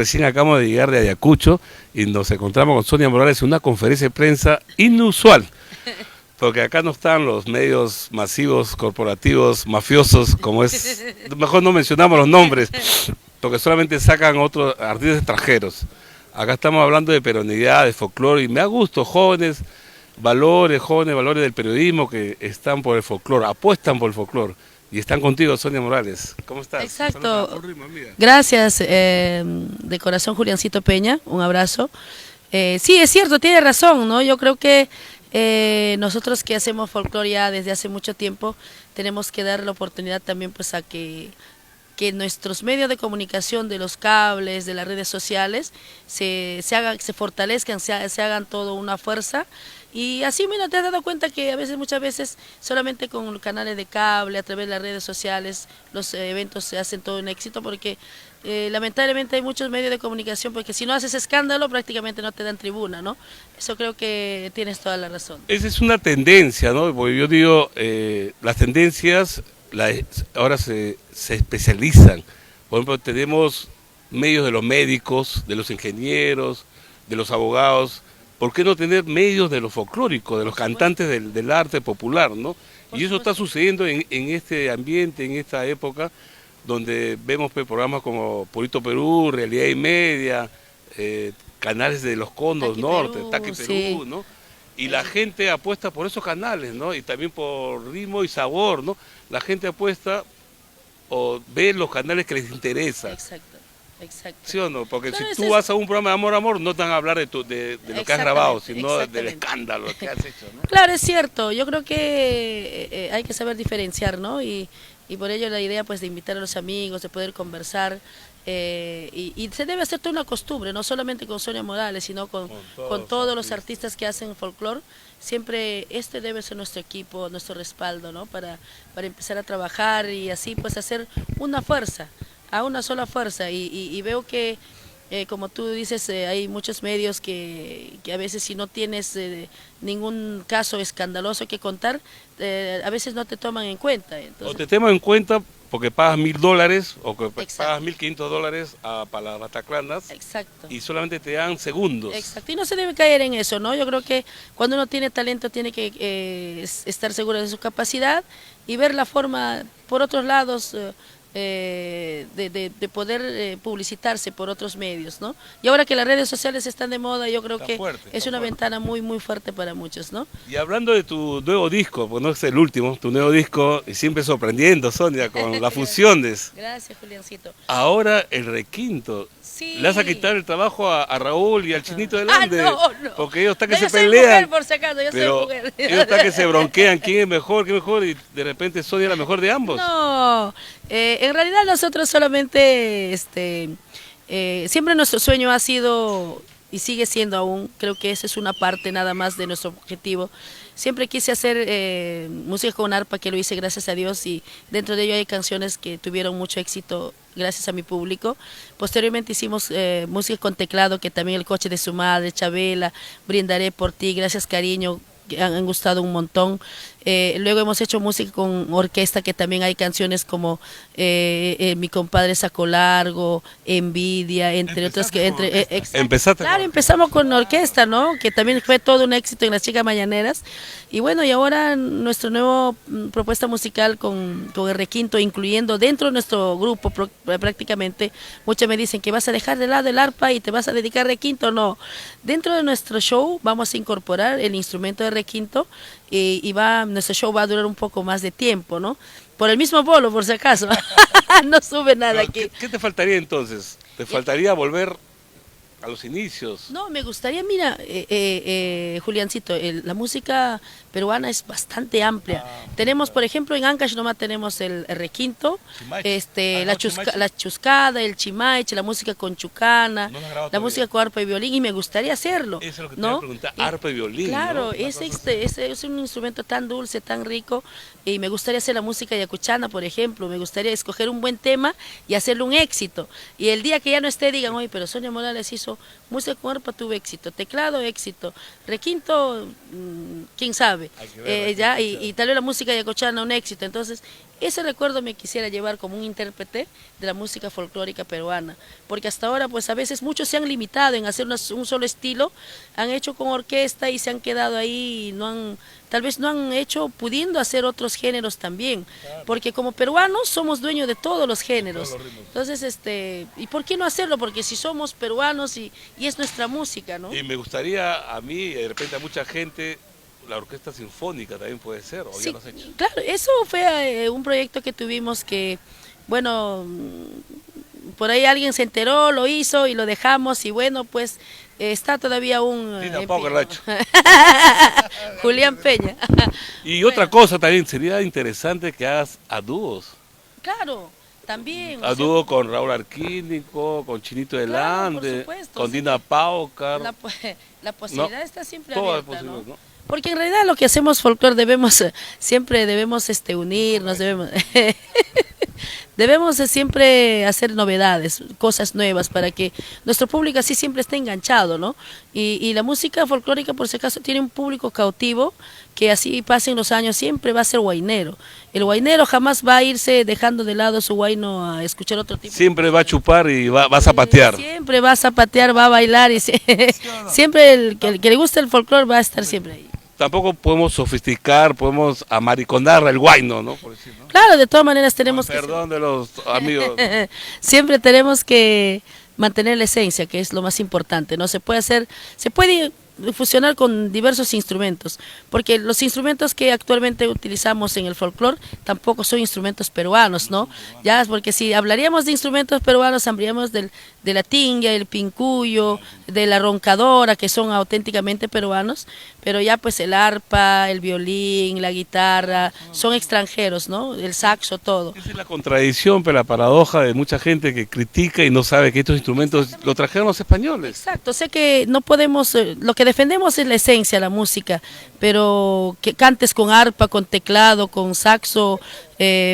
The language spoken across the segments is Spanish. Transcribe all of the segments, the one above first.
recién acabamos de llegar de Ayacucho y nos encontramos con Sonia Morales en una conferencia de prensa inusual. Porque acá no están los medios masivos, corporativos, mafiosos, como es... Mejor no mencionamos los nombres, porque solamente sacan otros artistas extranjeros. Acá estamos hablando de peronidad, de folclore, y me da gusto, jóvenes valores del periodismo que están por el folclore, apuestan por el folclore. Y están contigo, Sonia Morales. ¿Cómo estás? Exacto. Gracias, de corazón, Juliancito Peña, un abrazo. Sí, es cierto, tiene razón, ¿no? Yo creo que nosotros que hacemos folclore ya desde hace mucho tiempo, tenemos que dar la oportunidad también pues a que nuestros medios de comunicación, de los cables, de las redes sociales, se fortalezcan, se hagan todo una fuerza. Y así, mira, te has dado cuenta que muchas veces, solamente con los canales de cable, a través de las redes sociales, los eventos se hacen todo un éxito, porque lamentablemente hay muchos medios de comunicación, porque si no haces escándalo, prácticamente no te dan tribuna, ¿no? Eso creo que tienes toda la razón. Esa es una tendencia, ¿no? Porque yo digo, las tendencias ahora se especializan. Por ejemplo, tenemos medios de los médicos, de los ingenieros, de los abogados. ¿Por qué no tener medios de lo folclórico, de los cantantes del arte popular, ¿no? Y eso está sucediendo en este ambiente, en esta época, donde vemos programas como Purito Perú, Realidad y Media, canales de los Condos Norte, Taqui Perú, sí, ¿no? Y la gente apuesta por esos canales, ¿no? Y también por ritmo y sabor, ¿no? La gente apuesta o ve los canales que les interesa. Exacto. Exacto. ¿Sí o no? Porque claro, si tú vas a un programa de Amor, no te van a hablar de lo que has grabado, sino del escándalo que has hecho, ¿no? Claro, es cierto. Yo creo que hay que saber diferenciar, ¿no? Y por ello la idea pues de invitar a los amigos, de poder conversar, y se debe hacer toda una costumbre, no solamente con Sonia Morales, sino con todos los artistas que hacen folclore. Siempre debe ser nuestro equipo, nuestro respaldo, ¿no? Para empezar a trabajar y así pues hacer una fuerza, a una sola fuerza, y veo que como tú dices, hay muchos medios que a veces si no tienes ningún caso escandaloso que contar, a veces no te toman en cuenta. Entonces, o te toman en cuenta porque pagas $1.000 o que pagas $1.500 para las Bataclanas. Exacto. Y solamente te dan segundos. Exacto, y no se debe caer en eso, ¿no? Yo creo que cuando uno tiene talento tiene que estar seguro de su capacidad y ver la forma por otros lados, de poder publicitarse por otros medios, ¿no? Y ahora que las redes sociales están de moda, yo creo que es una ventana muy muy fuerte para muchos, ¿no? Y hablando de tu nuevo disco, pues no es el último, tu nuevo disco, y siempre sorprendiendo, Sonia, con las fusiones. Gracias, Juliancito. Ahora el requinto. Sí. Le vas a quitar el trabajo a Raúl y al Chinito del Ande. No. Porque ellos están que yo se pelean. Mujer, por si acaso, yo soy mujer. Ellos están que se bronquean, quién es mejor, y de repente Sonia es la mejor de ambos. No, en realidad nosotros solamente, siempre nuestro sueño ha sido y sigue siendo aún, creo que esa es una parte nada más de nuestro objetivo. Siempre quise hacer música con arpa, que lo hice gracias a Dios, y dentro de ello hay canciones que tuvieron mucho éxito gracias a mi público. Posteriormente hicimos música con teclado, que también El coche de su madre, Chabela, Brindaré por ti, Gracias cariño, que han gustado un montón. Luego hemos hecho música con orquesta, que también hay canciones como Mi compadre Saco Largo, Envidia, entre otras. Claro, empezamos con orquesta, ¿no? Que también fue todo un éxito en las Chicas Mañaneras. Y bueno, y ahora nuestra nueva propuesta musical con el requinto, incluyendo dentro de nuestro grupo prácticamente, muchos me dicen que vas a dejar de lado el arpa y te vas a dedicar al requinto. No, dentro de nuestro show vamos a incorporar el instrumento de requinto, y nuestro show va a durar un poco más de tiempo, ¿no? Por el mismo bolo, por si acaso. No sube nada aquí. ¿Qué te faltaría entonces? ¿Te faltaría volver a los inicios? No, me gustaría, mira, Juliancito, la música peruana es bastante amplia. Tenemos, por ejemplo, en Ancash nomás tenemos el requinto, la chuscada, el chimaiche, la música con chucana, la música con arpa y violín, y me gustaría hacerlo. Eso es lo que te ¿no? iba a preguntar, arpa y violín. Claro, ¿no? es un instrumento tan dulce, tan rico, y me gustaría hacer la música yacuchana, por ejemplo. Me gustaría escoger un buen tema y hacerle un éxito. Y el día que ya no esté, digan, oye, pero Sonia Morales hizo música con arpa, tuvo éxito, teclado, éxito, requinto, quién sabe, y tal vez la música yacuchana un éxito. Entonces ese recuerdo me quisiera llevar como un intérprete de la música folclórica peruana, porque hasta ahora pues a veces muchos se han limitado en hacer un solo estilo, han hecho con orquesta y se han quedado ahí, y no han, tal vez no han hecho pudiendo hacer otros géneros también, porque como peruanos somos dueños de todos los géneros. Entonces, ¿y por qué no hacerlo? Porque si somos peruanos y es nuestra música, ¿no? Y me gustaría a mí, y de repente a mucha gente, la orquesta sinfónica también puede ser, o Sí, ya lo has hecho. claro, eso fue un proyecto que tuvimos que, bueno, por ahí alguien se enteró, lo hizo y lo dejamos y bueno, pues está todavía aún Sí, en tampoco pie, lo ha ¿no? hecho. Julián Peña. Y Bueno, otra cosa también, sería interesante que hagas a dúos. claro, también. o A sea, dúo con Raúl Arquínico, con Chinito del claro, por Ande, supuesto, con o sea Dina que Paucar. la posibilidad está siempre Todo es abierta, posible, ¿no? ¿no? Porque en realidad lo que hacemos folclore debemos, siempre debemos unirnos, debemos, debemos siempre hacer novedades, cosas nuevas para que nuestro público así siempre esté enganchado, ¿no? Y la música folclórica por si acaso tiene un público cautivo que así pasen los años siempre va a ser guainero. El guainero jamás va a irse dejando de lado su guaino a escuchar otro tipo de Siempre va a música. chupar y va a zapatear. Siempre va a zapatear, va a bailar y siempre el que le gusta el folclore va a estar siempre ahí. Tampoco podemos sofisticar, podemos amariconar el guayno, ¿no? Por decir, ¿no? Claro, de todas maneras tenemos que Perdón de los amigos. siempre tenemos que mantener la esencia, que es lo más importante. No se puede hacer, se puede fusionar con diversos instrumentos, porque los instrumentos que actualmente utilizamos en el folclore tampoco son instrumentos peruanos, ¿no? Ya, porque si hablaríamos de instrumentos peruanos, hablaríamos de la tinga, el pincuyo, de la roncadora, que son auténticamente peruanos, pero ya pues el arpa, el violín, la guitarra, son extranjeros, ¿no? El saxo, todo. Esa es la contradicción, pero la paradoja de mucha gente que critica y no sabe que estos instrumentos lo trajeron los españoles. Exacto, sé que no podemos, lo que defendemos es la esencia, la música, pero que cantes con arpa, con teclado, con saxo,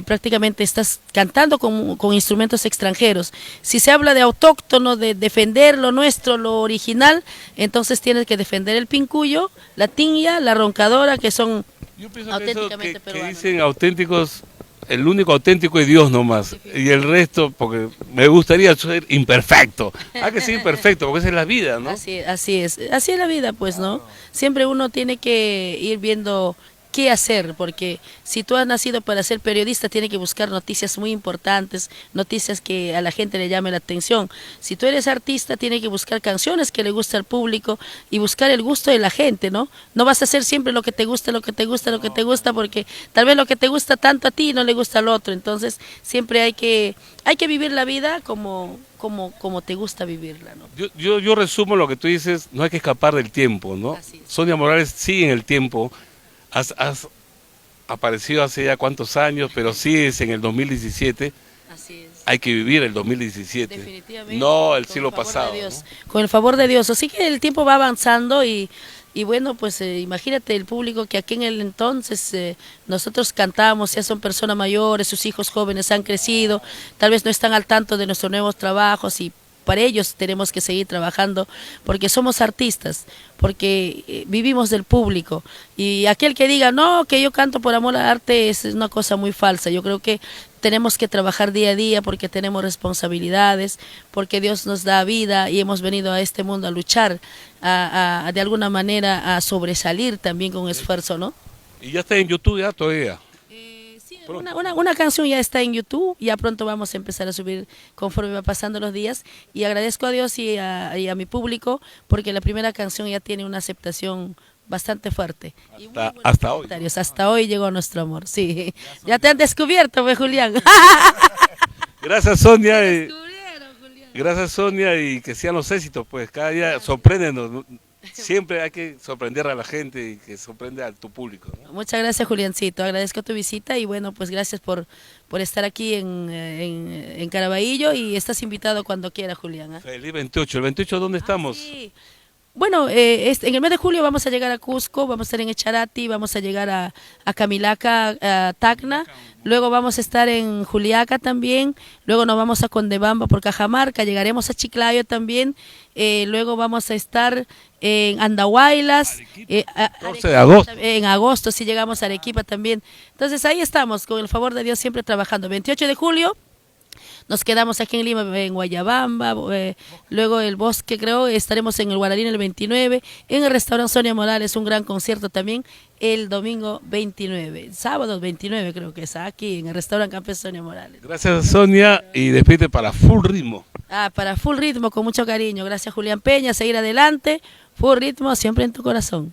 prácticamente estás cantando con instrumentos extranjeros. Si se habla de autóctono, de defender lo nuestro, lo original, entonces tienes que defender el pincuyo, la tiña, la roncadora, que son Yo pienso que eso auténticamente que peruanos. dicen auténticos, el único auténtico es Dios nomás. Y el resto, porque me gustaría ser imperfecto. Hay que ser imperfecto, porque esa es la vida, ¿no? Así es la vida, pues, ¿no? Siempre uno tiene que ir viendo qué hacer, porque si tú has nacido para ser periodista, tiene que buscar noticias muy importantes, noticias que a la gente le llame la atención. Si tú eres artista, tiene que buscar canciones que le guste al público y buscar el gusto de la gente, ¿no? No vas a hacer siempre lo que te gusta, lo que te gusta, lo que te gusta, porque tal vez lo que te gusta tanto a ti no le gusta al otro. Entonces, siempre hay que vivir la vida como te gusta vivirla, ¿no? Yo resumo lo que tú dices, no hay que escapar del tiempo, ¿no? Así es. Sonia Morales sigue en el tiempo, has aparecido hace ya cuántos años, pero sigues en el 2017, Así es. hay que vivir el 2017, Definitivamente. no el Con siglo favor de pasado. Dios. ¿No? Con el favor de Dios. Así que el tiempo va avanzando y bueno, pues imagínate el público que aquí en el entonces nosotros cantábamos, ya son personas mayores, sus hijos jóvenes han crecido, tal vez no están al tanto de nuestros nuevos trabajos y para ellos tenemos que seguir trabajando porque somos artistas, porque vivimos del público. Y aquel que diga, no, que yo canto por amor al arte, es una cosa muy falsa. Yo creo que tenemos que trabajar día a día porque tenemos responsabilidades, porque Dios nos da vida y hemos venido a este mundo a luchar, de alguna manera a sobresalir también con esfuerzo, ¿no? Y ya está en YouTube ya todavía. Sí, Pronto. una canción ya está en YouTube, ya pronto vamos a empezar a subir conforme va pasando los días y agradezco a Dios y a mi público porque la primera canción ya tiene una aceptación bastante fuerte. Y muy buenos Hasta hoy. comentarios. Hasta hoy llegó nuestro amor, sí. Ya te han descubierto, pues, Julián. Gracias Sonia, y, Descubrieron, Julián. gracias Sonia y que sean los éxitos, pues cada día sorpréndenos, siempre hay que sorprender a la gente y que sorprende a tu público, ¿no? Muchas gracias, Juliancito. Agradezco tu visita y bueno, pues gracias por estar aquí en Caraballo y estás invitado cuando quieras, Julián. ¿Eh? Feliz 28, ¿el 28 dónde estamos? Sí. Bueno, en el mes de julio vamos a llegar a Cusco, vamos a estar en Echarati, vamos a llegar a Camilaca, a Tacna, luego vamos a estar en Juliaca también, luego nos vamos a Condebamba por Cajamarca, llegaremos a Chiclayo también, luego vamos a estar en Andahuaylas, 12 de agosto. en agosto sí llegamos a Arequipa también. Entonces ahí estamos, con el favor de Dios siempre trabajando. 28 de julio. Nos quedamos aquí en Lima, en Guayabamba, luego el Bosque, creo, estaremos en el Guaraní el 29, en el restaurante Sonia Morales, un gran concierto también, el domingo 29, sábado 29 creo que es, aquí en el restaurante Café Sonia Morales. Gracias, Sonia, y despide para Full Ritmo. Para Full Ritmo, con mucho cariño, gracias Julián Peña, seguir adelante, Full Ritmo siempre en tu corazón.